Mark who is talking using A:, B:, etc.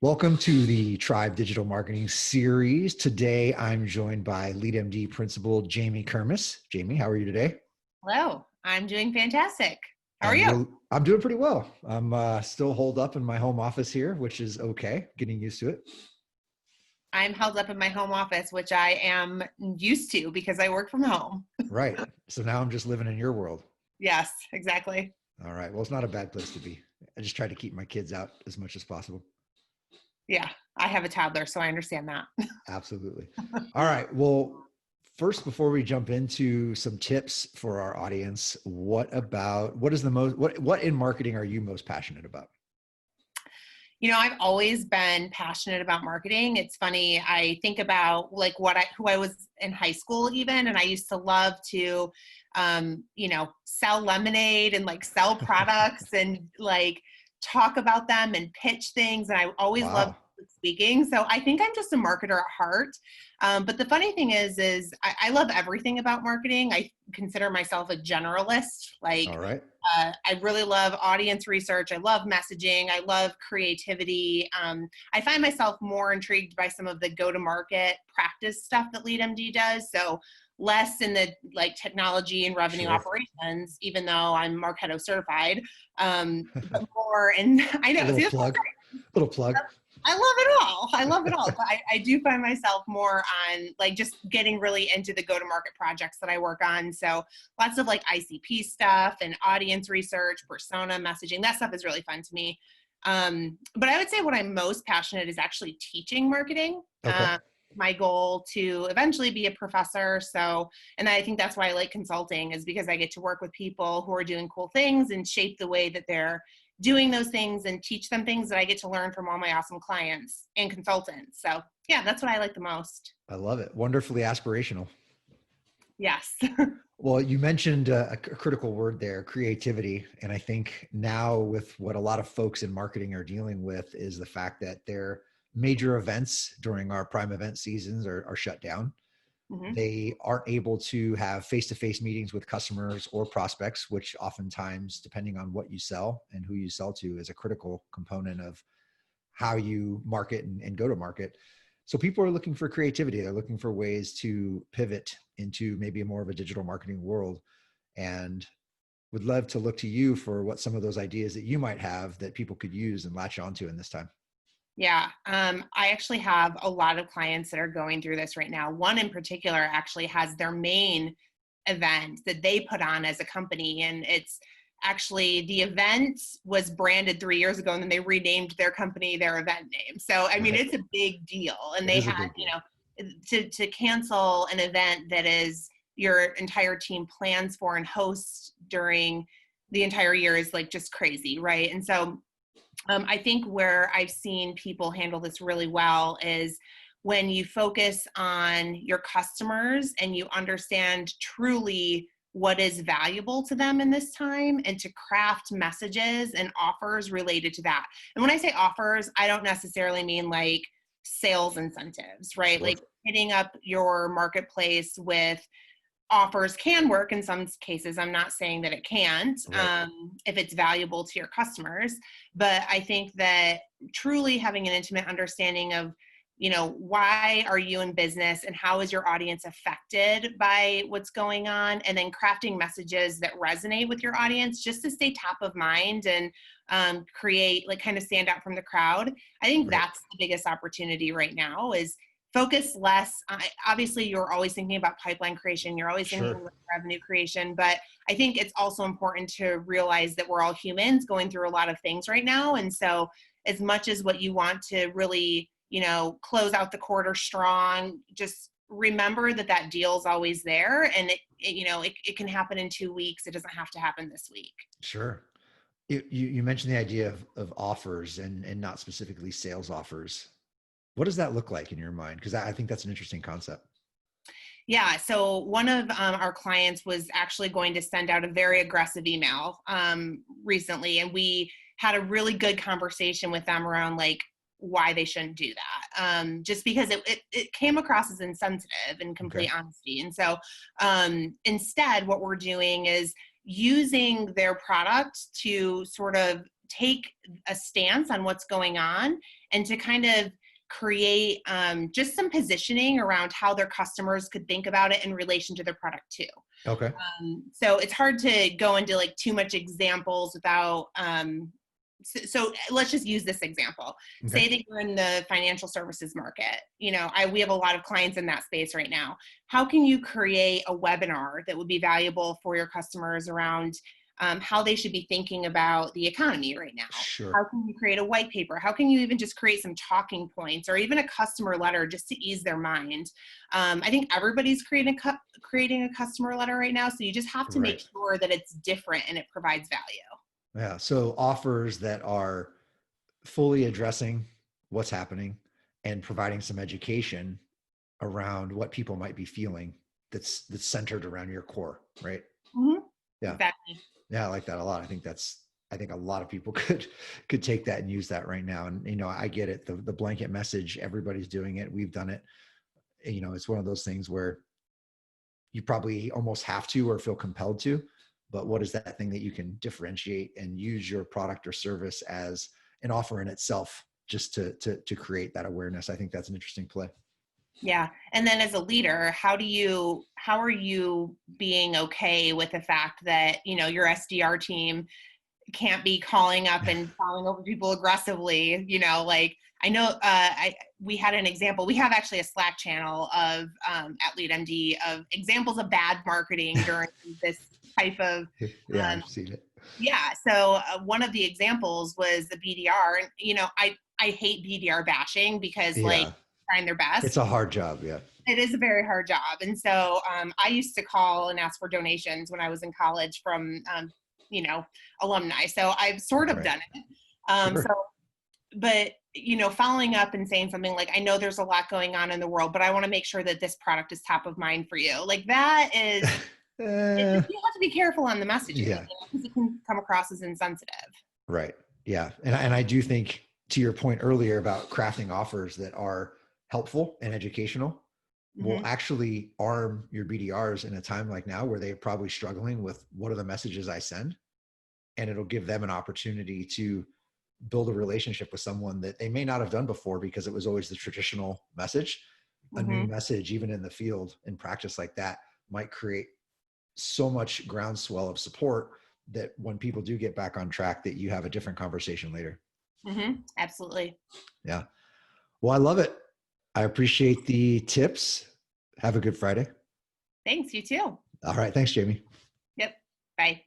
A: Welcome to the Tribe Digital Marketing Series. Today, I'm joined by LeadMD Principal Jamie Kirmess. Jamie, how are you today?
B: Hello, I'm doing fantastic. How are
A: And
B: you?
A: I'm doing pretty well. I'm still holed up in my home office here, which is okay, getting used to it.
B: I'm held up in my home office, which I am used to because I work from home.
A: Right. So now I'm just living in your world.
B: Yes, exactly.
A: All right. Well, it's not a bad place to be. I just try to keep my kids out as much as possible.
B: Yeah, I have a toddler, so I understand that.
A: Absolutely. All right. Well, first, before we jump into some tips for our audience, what in marketing are you most passionate about?
B: I've always been passionate about marketing. It's funny, I think about like who I was in high school even, and I used to love to sell lemonade and like sell products and like talk about them and pitch things. And I always loved
A: Wow.
B: public speaking. So I think I'm just a marketer at heart. But the funny thing is I love everything about marketing. I consider myself a generalist.
A: All right.
B: I really love audience research. I love messaging. I love creativity. I find myself more intrigued by some of the go-to-market practice stuff that LeadMD does. So less in the like technology and revenue
A: Sure.
B: operations, even though I'm Marketo certified, but more. And I
A: A
B: know,
A: little
B: see,
A: plug. Little plug.
B: I love it all. I love it all. But I do find myself more on like just getting really into the go-to-market projects that I work on. So lots of like ICP stuff and audience research, persona messaging. That stuff is really fun to me. But I would say what I'm most passionate is actually teaching marketing.
A: Okay.
B: My goal to eventually be a professor. So, and I think that's why I like consulting, is because I get to work with people who are doing cool things and shape the way that they're doing those things and teach them things that I get to learn from all my awesome clients and consultants. So yeah, that's what I like the most.
A: I love it. Wonderfully aspirational.
B: Yes.
A: Well, you mentioned a critical word there, creativity. And I think now with what a lot of folks in marketing are dealing with is the fact that their major events during our prime event seasons are shut down.
B: Hmm.
A: They aren't able to have face-to-face meetings with customers or prospects, which oftentimes, depending on what you sell and who you sell to, is a critical component of how you market and go to market. So people are looking for creativity. They're looking for ways to pivot into maybe more of a digital marketing world, and would love to look to you for what some of those ideas that you might have that people could use and latch onto in this time.
B: Yeah. I actually have a lot of clients that are going through this right now. One in particular actually has their main event that they put on as a company. And it's actually, the event was branded 3 years ago and then they renamed their company their event name. So, I mean,
A: Right.
B: it's a big deal. And
A: It
B: they
A: is a
B: had,
A: big deal.
B: to cancel an event that is your entire team plans for and hosts during the entire year is like just crazy. Right. And so, I think where I've seen people handle this really well is when you focus on your customers and you understand truly what is valuable to them in this time, and to craft messages and offers related to that. And when I say offers, I don't necessarily mean like sales incentives, right?
A: Sure.
B: Like hitting up your marketplace with offers can work in some cases. I'm not saying that it can't,
A: Right.
B: if it's valuable to your customers. But I think that truly having an intimate understanding of, why are you in business and how is your audience affected by what's going on, and then crafting messages that resonate with your audience just to stay top of mind and create, like, kind of stand out from the crowd. I think
A: Right.
B: that's the biggest opportunity right now, is focus less. Obviously, you're always thinking about pipeline creation. You're always thinking
A: Sure.
B: about revenue creation. But I think it's also important to realize that we're all humans going through a lot of things right now. And so as much as what you want to really, close out the quarter strong, just remember that that deal is always there. And it can happen in 2 weeks. It doesn't have to happen this week.
A: Sure. You mentioned the idea of offers and not specifically sales offers. What does that look like in your mind? Because I think that's an interesting concept.
B: Yeah. So one of our clients was actually going to send out a very aggressive email recently, and we had a really good conversation with them around like why they shouldn't do that. Just because it came across as insensitive, in
A: Okay.
B: complete honesty. And so instead, what we're doing is using their product to sort of take a stance on what's going on and to kind of create just some positioning around how their customers could think about it in relation to their product too.
A: Okay.
B: So it's hard to go into like too much examples without, so let's just use this example.
A: Okay.
B: Say that you're in the financial services market. You know, we have a lot of clients in that space right now. How can you create a webinar that would be valuable for your customers around how they should be thinking about the economy right now?
A: Sure.
B: How can you create a white paper? How can you even just create some talking points or even a customer letter just to ease their mind? I think everybody's creating a customer letter right now. So you just have to make sure that it's different and it provides value.
A: Yeah. So offers that are fully addressing what's happening and providing some education around what people might be feeling that's centered around your core, right?
B: Mm-hmm.
A: Yeah.
B: Exactly.
A: Yeah, I like that a lot. I think a lot of people could take that and use that right now. And, you know, I get it. The blanket message, everybody's doing it. We've done it. You know, it's one of those things where you probably almost have to or feel compelled to, but what is that thing that you can differentiate and use your product or service as an offer in itself just to create that awareness? I think that's an interesting play.
B: Yeah. And then as a leader, how are you being okay with the fact that, you know, your SDR team can't be calling up and calling over people aggressively, you know, like I know we had an example. We have actually a Slack channel of at LeadMD of examples of bad marketing during this type of
A: yeah, I've seen it.
B: Yeah. So one of the examples was the BDR, and you know, I hate BDR bashing because like trying their best.
A: It's a hard job. Yeah.
B: It is a very hard job. And so I used to call and ask for donations when I was in college from, you know, alumni. So I've sort of done it.
A: Sure.
B: So, but, you know, following up and saying something like, I know there's a lot going on in the world, but I want to make sure that this product is top of mind for you. Like that is, you have to be careful on the messaging, you know, because it can come across as insensitive.
A: Right. Yeah. And I do think, to your point earlier about crafting offers that are helpful and educational, will actually arm your BDRs in a time like now where they're probably struggling with what are the messages I send, and it'll give them an opportunity to build a relationship with someone that they may not have done before because it was always the traditional message. A new message, even in the field in practice like that, might create so much groundswell of support that when people do get back on track, that you have a different conversation later.
B: Absolutely.
A: Yeah. Well, I love it. I appreciate the tips. Have a good Friday.
B: Thanks. You too.
A: All right. Thanks, Jamie.
B: Yep. Bye.